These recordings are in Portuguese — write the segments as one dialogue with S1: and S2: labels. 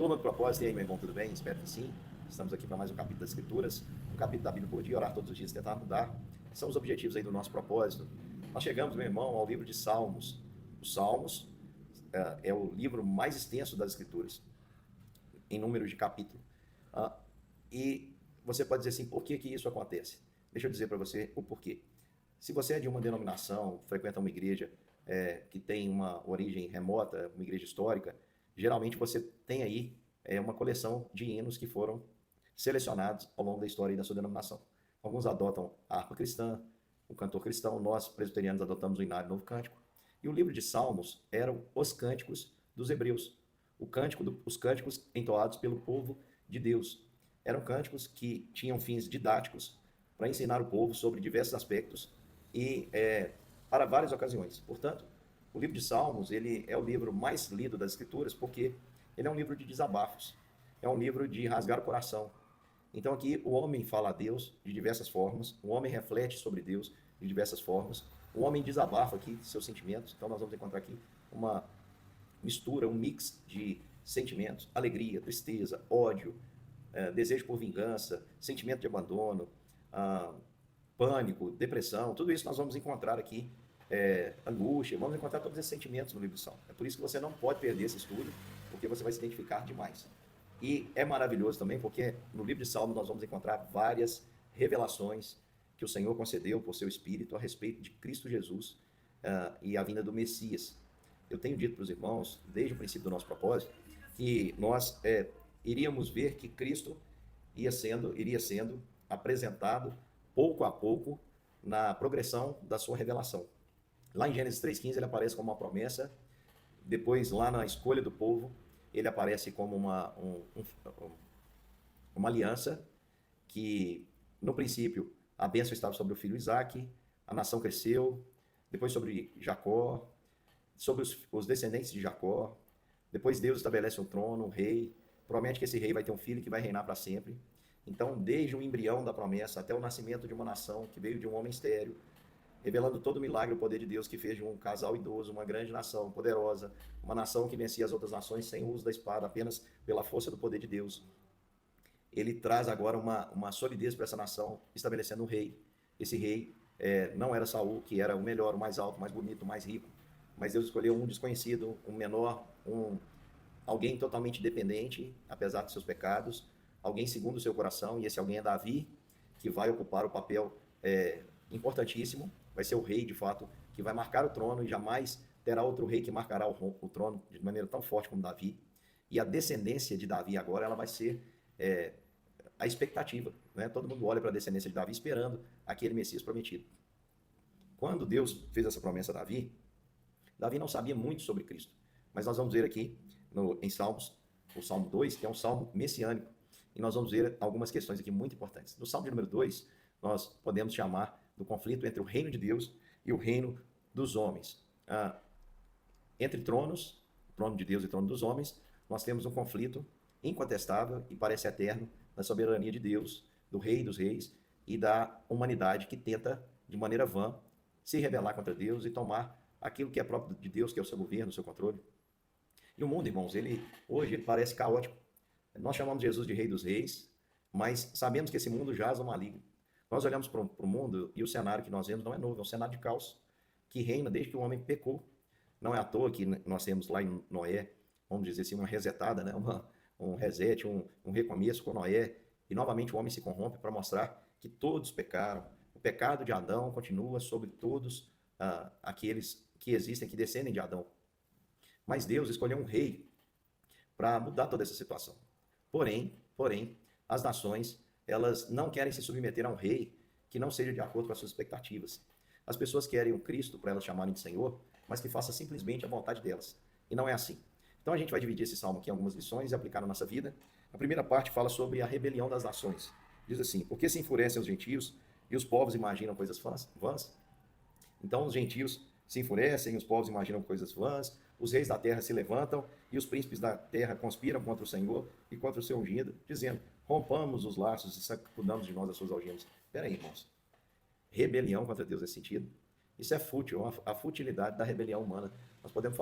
S1: Turma do Propósito, e aí, meu irmão, tudo bem? Espero que sim. Estamos aqui para mais um capítulo das Escrituras, um capítulo da Bíblia por dia, orar todos os dias, tentar mudar. São os objetivos aí do nosso propósito. Nós chegamos, meu irmão, ao livro de Salmos. Os Salmos é o livro mais extenso das Escrituras, em número de capítulo. Ah, e você pode dizer assim, por que que isso acontece? Deixa eu dizer para você o porquê. Se você é de uma denominação, frequenta uma igreja que tem uma origem remota, uma igreja histórica, geralmente você tem aí uma coleção de hinos que foram selecionados ao longo da história da sua denominação. Alguns adotam a harpa cristã, o cantor cristão, nós presbiterianos adotamos o Inário Novo Cântico. E o livro de Salmos eram os cânticos dos hebreus, os cânticos entoados pelo povo de Deus. Eram cânticos que tinham fins didáticos para ensinar o povo sobre diversos aspectos e para várias ocasiões. Portanto, o livro de Salmos ele é o livro mais lido das Escrituras porque ele é um livro de desabafos, é um livro de rasgar o coração. Então aqui o homem fala a Deus de diversas formas, o homem reflete sobre Deus de diversas formas, o homem desabafa aqui seus sentimentos. Então nós vamos encontrar aqui uma mistura, um mix de sentimentos, alegria, tristeza, ódio, desejo por vingança, sentimento de abandono, ah, pânico, depressão, tudo isso nós vamos encontrar aqui, angústia, vamos encontrar todos esses sentimentos no livro de Salmos. É por isso que você não pode perder esse estudo, porque você vai se identificar demais. E é maravilhoso também, porque no livro de Salmos nós vamos encontrar várias revelações que o Senhor concedeu por seu Espírito a respeito de Cristo Jesus e a vinda do Messias. Eu tenho dito para os irmãos, desde o princípio do nosso propósito, que nós iríamos ver que Cristo iria sendo apresentado pouco a pouco na progressão da sua revelação. Lá em Gênesis 3,15 ele aparece como uma promessa, depois lá na escolha do povo ele aparece como uma aliança que no princípio a bênção estava sobre o filho Isaque, a nação cresceu, depois sobre Jacó, sobre os descendentes de Jacó, depois Deus estabelece um trono, um rei, promete que esse rei vai ter um filho que vai reinar para sempre. Então, desde o embrião da promessa até o nascimento de uma nação que veio de um homem estéril, revelando todo o milagre e o poder de Deus que fez de um casal idoso, uma grande nação poderosa, uma nação que vencia as outras nações sem o uso da espada, apenas pela força do poder de Deus. Ele traz agora uma solidez para essa nação, estabelecendo um rei. Esse rei não era Saul, que era o melhor, o mais alto, o mais bonito, o mais rico, mas Deus escolheu um desconhecido, um menor, alguém totalmente dependente, apesar de seus pecados, alguém segundo o seu coração, e esse alguém é Davi, que vai ocupar o papel importantíssimo, vai ser o rei, de fato, que vai marcar o trono, e jamais terá outro rei que marcará o trono de maneira tão forte como Davi. E a descendência de Davi agora, ela vai ser a expectativa, né? Todo mundo olha para a descendência de Davi esperando aquele Messias prometido. Quando Deus fez essa promessa a Davi, Davi não sabia muito sobre Cristo, mas nós vamos ver aqui em Salmos, o Salmo 2, que é um salmo messiânico, e nós vamos ver algumas questões aqui muito importantes. No Salmo de número 2, nós podemos chamar do conflito entre o reino de Deus e o reino dos homens. Entre tronos, o trono de Deus e o trono dos homens, nós temos um conflito incontestável e parece eterno da soberania de Deus, do Rei dos Reis e da humanidade que tenta, de maneira vã, se rebelar contra Deus e tomar aquilo que é próprio de Deus, que é o seu governo, o seu controle. E o mundo, irmãos, hoje ele parece caótico. Nós chamamos Jesus de Rei dos Reis, mas sabemos que esse mundo jaz no maligno. Nós olhamos para o mundo e o cenário que nós vemos não é novo, é um cenário de caos, que reina desde que o homem pecou. Não é à toa que nós temos lá em Noé, vamos dizer assim, uma resetada, né? Um reset, um recomeço com Noé, e novamente o homem se corrompe para mostrar que todos pecaram. O pecado de Adão continua sobre todos aqueles que existem, que descendem de Adão. Mas Deus escolheu um rei para mudar toda essa situação. Porém, as nações, elas não querem se submeter a um rei que não seja de acordo com as suas expectativas. As pessoas querem um Cristo para elas chamarem de Senhor, mas que faça simplesmente a vontade delas. E não é assim. Então a gente vai dividir esse salmo aqui em algumas lições e aplicar na nossa vida. A primeira parte fala sobre a rebelião das nações. Diz assim: por que se enfurecem os gentios e os povos imaginam coisas vãs? Então os gentios se enfurecem, os povos imaginam coisas vãs, os reis da terra se levantam e os príncipes da terra conspiram contra o Senhor e contra o seu ungido, dizendo: rompamos os laços e sacudamos de nós as suas algemas. Espera aí, irmãos. Rebelião contra Deus nesse sentido? Isso é fútil, a futilidade da rebelião humana. Nós podemos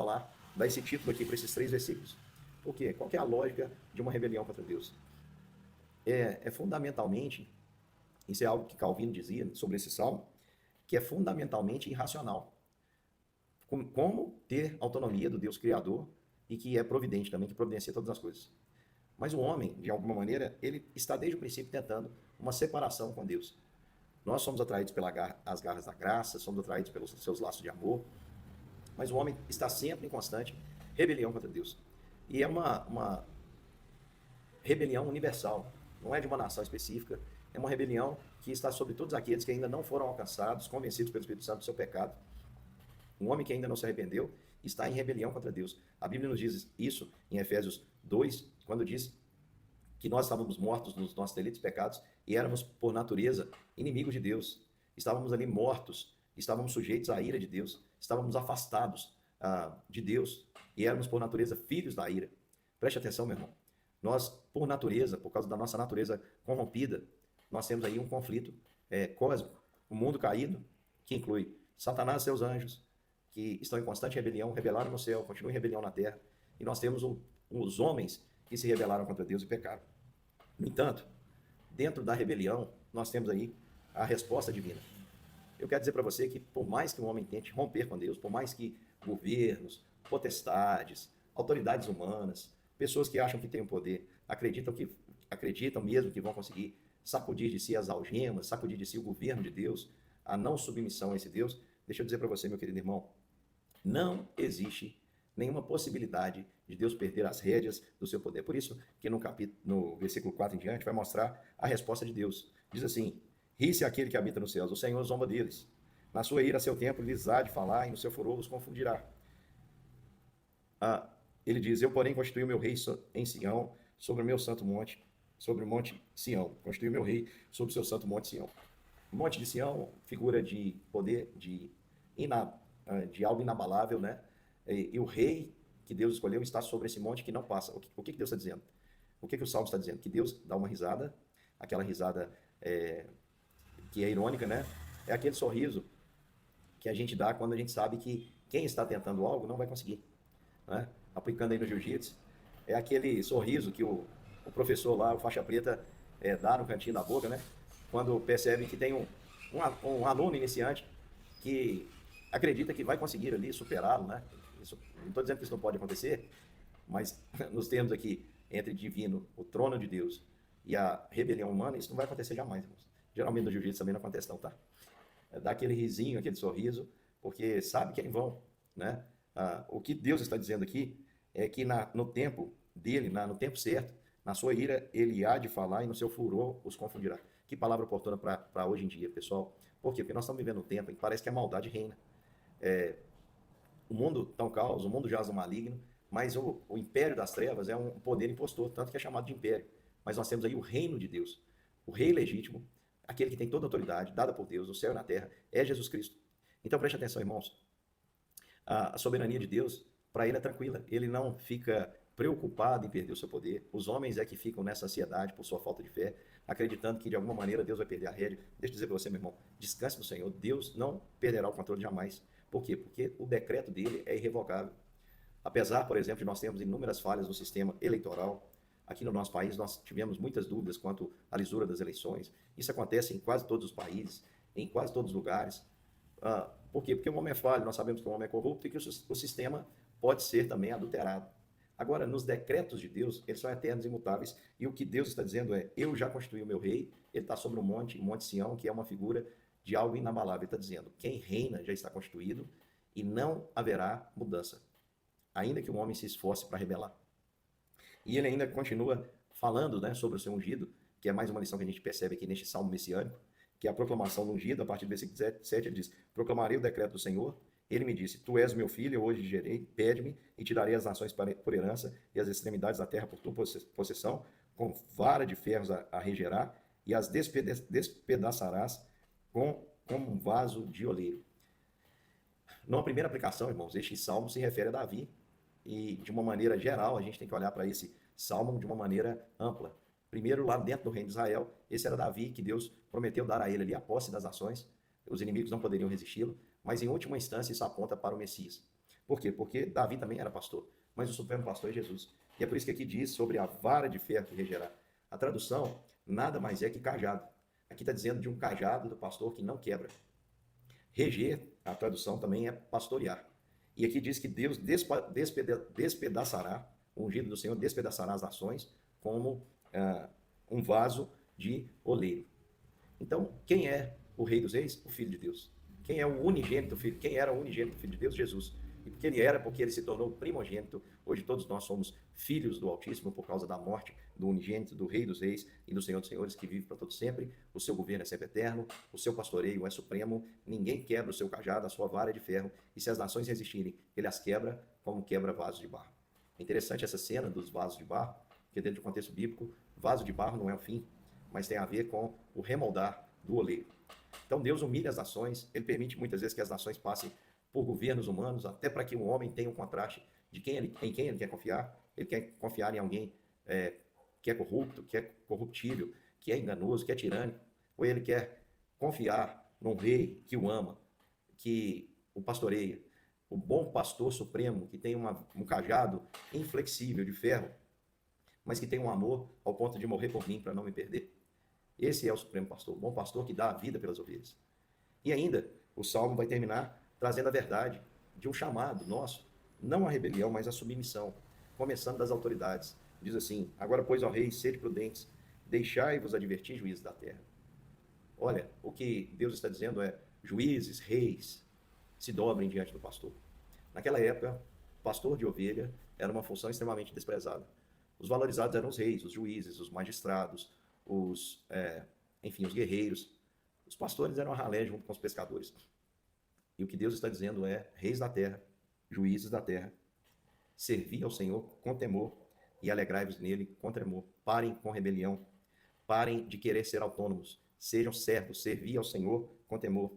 S1: dar esse título aqui para esses 3 versículos. Por quê? Qual que é a lógica de uma rebelião contra Deus? É fundamentalmente, isso é algo que Calvino dizia sobre esse salmo, que é fundamentalmente irracional. Como ter autonomia do Deus Criador e que é providente também, que providencia todas as coisas. Mas o homem, de alguma maneira, ele está desde o princípio tentando uma separação com Deus. Nós somos atraídos pelas garras da graça, somos atraídos pelos seus laços de amor, mas o homem está sempre em constante rebelião contra Deus. E é uma rebelião universal, não é de uma nação específica, é uma rebelião que está sobre todos aqueles que ainda não foram alcançados, convencidos pelo Espírito Santo do seu pecado. Um homem que ainda não se arrependeu está em rebelião contra Deus. A Bíblia nos diz isso em Efésios 2, quando diz que nós estávamos mortos nos nossos delitos e pecados e éramos, por natureza, inimigos de Deus. Estávamos ali mortos, estávamos sujeitos à ira de Deus, estávamos afastados de Deus e éramos, por natureza, filhos da ira. Preste atenção, meu irmão. Nós, por natureza, por causa da nossa natureza corrompida, nós temos aí um conflito cósmico. O mundo caído, que inclui Satanás e seus anjos, que estão em constante rebelião, rebelaram no céu, continuam em rebelião na terra. E nós temos os homens que se rebelaram contra Deus e pecaram. No entanto, dentro da rebelião, nós temos aí a resposta divina. Eu quero dizer para você que, por mais que um homem tente romper com Deus, por mais que governos, potestades, autoridades humanas, pessoas que acham que têm o poder, acreditam mesmo que vão conseguir sacudir de si as algemas, sacudir de si o governo de Deus, a não submissão a esse Deus, deixa eu dizer para você, meu querido irmão, não existe nenhuma possibilidade de Deus perder as rédeas do seu poder. Por isso que no versículo 4 em diante vai mostrar a resposta de Deus. Diz assim: ri-se aquele que habita nos céus, o Senhor zomba deles. Na sua ira, a seu tempo, lhes há de falar, e no seu furor os confundirá. Ele diz: eu, porém, constituí o meu rei em Sião, sobre o meu santo monte, sobre o monte Sião. Constituí o meu rei sobre o seu santo monte Sião. O monte de Sião, figura de poder, de algo inabalável, né? E o rei que Deus escolheu está sobre esse monte que não passa. O que Deus está dizendo? O que o Salmo está dizendo? Que Deus dá uma risada, aquela risada que é irônica, né? É aquele sorriso que a gente dá quando a gente sabe que quem está tentando algo não vai conseguir, né? Aplicando aí no jiu-jitsu, é aquele sorriso que o professor lá, o faixa preta, dá no cantinho da boca, né? Quando percebe que tem um aluno iniciante que acredita que vai conseguir ali superá-lo, né? Não estou dizendo que isso não pode acontecer, mas nos termos aqui entre divino, o trono de Deus, e a rebelião humana, isso não vai acontecer jamais, irmãos. Geralmente no jiu-jitsu também não acontece não, tá? Dá aquele risinho, aquele sorriso, porque sabe que é em vão, né? O que Deus está dizendo aqui é que no tempo dele, no tempo certo, na sua ira, ele há de falar e no seu furor os confundirá. Que palavra oportuna para hoje em dia, pessoal. Por quê? Porque nós estamos vivendo um tempo em que parece que a maldade reina. O mundo está um caos, o mundo jaz no maligno, mas o império das trevas é um poder impostor, tanto que é chamado de império. Mas nós temos aí o reino de Deus, o rei legítimo, aquele que tem toda a autoridade dada por Deus, no céu e na terra, é Jesus Cristo. Então preste atenção, irmãos. A soberania de Deus, para ele é tranquila. Ele não fica preocupado em perder o seu poder. Os homens é que ficam nessa ansiedade por sua falta de fé, acreditando que de alguma maneira Deus vai perder a rédea. Deixa eu dizer para você, meu irmão, descanse no Senhor. Deus não perderá o controle jamais. Por quê? Porque o decreto dele é irrevogável. Apesar, por exemplo, de nós termos inúmeras falhas no sistema eleitoral, aqui no nosso país nós tivemos muitas dúvidas quanto à lisura das eleições. Isso acontece em quase todos os países, em quase todos os lugares. Por quê? Porque o homem é falho, nós sabemos que o homem é corrupto e que o sistema pode ser também adulterado. Agora, nos decretos de Deus, eles são eternos e imutáveis, e o que Deus está dizendo é: eu já constituí o meu rei, ele está sobre o Monte Sião, que é uma figura de algo inabalável. Ele está dizendo: quem reina já está constituído e não haverá mudança, ainda que o homem se esforce para rebelar. E ele ainda continua falando, né, sobre o seu ungido, que é mais uma lição que a gente percebe aqui neste salmo messiânico, que é a proclamação do ungido. A partir do versículo 7 ele diz: proclamarei o decreto do Senhor. Ele me disse: tu és meu filho, eu hoje gerei, pede-me e te darei as nações por herança e as extremidades da terra por tua possessão, com vara de ferros a regerá e as despedaçarás como um vaso de oleiro. Numa primeira aplicação, irmãos, este salmo se refere a Davi, e de uma maneira geral a gente tem que olhar para esse salmo de uma maneira ampla. Primeiro, lá dentro do reino de Israel, esse era Davi, que Deus prometeu dar a ele ali a posse das nações, os inimigos não poderiam resisti-lo, mas em última instância isso aponta para o Messias. Por quê? Porque Davi também era pastor, mas o supremo pastor é Jesus. E é por isso que aqui diz sobre a vara de ferro que regerá. A tradução nada mais é que cajado. Aqui está dizendo de um cajado do pastor que não quebra. Reger, a tradução também é pastorear. E aqui diz que Deus despedaçará, o ungido do Senhor despedaçará as nações como um vaso de oleiro. Então, quem é o Rei dos Reis? O Filho de Deus. Quem é o unigênito Filho? Quem era o unigênito Filho de Deus? Jesus. E porque ele era, porque ele se tornou primogênito. Hoje todos nós somos filhos do Altíssimo por causa da morte do unigênito, do Rei dos Reis e do Senhor dos Senhores, que vive para todo sempre. O seu governo é sempre eterno, o seu pastoreio é supremo, ninguém quebra o seu cajado, a sua vara é de ferro, e se as nações resistirem, ele as quebra como quebra vasos de barro. É interessante essa cena dos vasos de barro, porque dentro do contexto bíblico, vaso de barro não é o fim, mas tem a ver com o remoldar do oleiro. Então Deus humilha as nações, ele permite muitas vezes que as nações passem por governos humanos, até para que o homem tenha um contraste de em quem ele quer confiar. Ele quer confiar em alguém que é corrupto, que é corruptível, que é enganoso, que é tirânico, ou ele quer confiar num rei que o ama, que o pastoreia, o bom pastor supremo, que tem um cajado inflexível de ferro, mas que tem um amor ao ponto de morrer por mim para não me perder. Esse é o supremo pastor, o bom pastor que dá a vida pelas ovelhas. E ainda, o Salmo vai terminar trazendo a verdade de um chamado nosso, não à rebelião, mas à submissão, começando das autoridades. Diz assim: agora, pois, ó reis, sede prudentes, deixai-vos advertir juízes da terra. Olha, o que Deus está dizendo é: juízes, reis, se dobrem diante do pastor. Naquela época, pastor de ovelha era uma função extremamente desprezada. Os valorizados eram os reis, os juízes, os magistrados, enfim, os guerreiros. Os pastores eram a ralé junto com os pescadores. E o que Deus está dizendo é: reis da terra, juízes da terra, servi ao Senhor com temor e alegrai-vos nele com tremor. Parem com rebelião, parem de querer ser autônomos, sejam servos, servi ao Senhor com temor.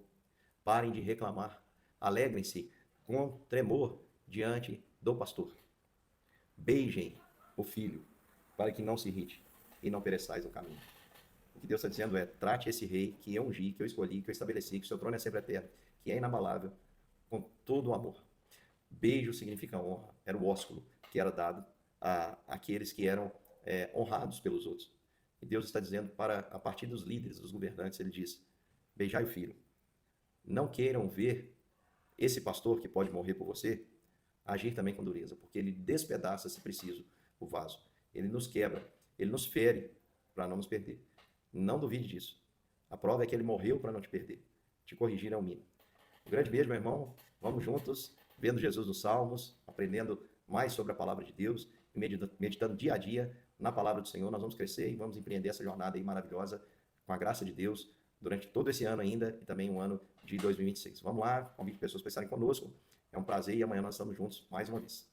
S1: Parem de reclamar, alegrem-se com tremor diante do pastor. Beijem o filho, para que não se irrite e não pereçais no caminho. O que Deus está dizendo é: trate esse rei que eu ungi, que eu escolhi, que eu estabeleci, que o seu trono é sempre eterno, que é inabalável, com todo o amor. Beijo significa honra, era o ósculo que era dado àqueles que eram honrados pelos outros. E Deus está dizendo para, a partir dos líderes, dos governantes, ele diz: beijai o filho. Não queiram ver esse pastor que pode morrer por você agir também com dureza, porque ele despedaça, se preciso, o vaso. Ele nos quebra, ele nos fere para não nos perder. Não duvide disso. A prova é que ele morreu para não te perder. Te corrigir é o mínimo. Um grande beijo, meu irmão. Vamos juntos, vendo Jesus nos Salmos, aprendendo mais sobre a palavra de Deus e meditando dia a dia na palavra do Senhor. Nós vamos crescer e vamos empreender essa jornada aí maravilhosa, com a graça de Deus, durante todo esse ano ainda e também o ano de 2026. Vamos lá, convido pessoas para estarem conosco. É um prazer e amanhã nós estamos juntos mais uma vez.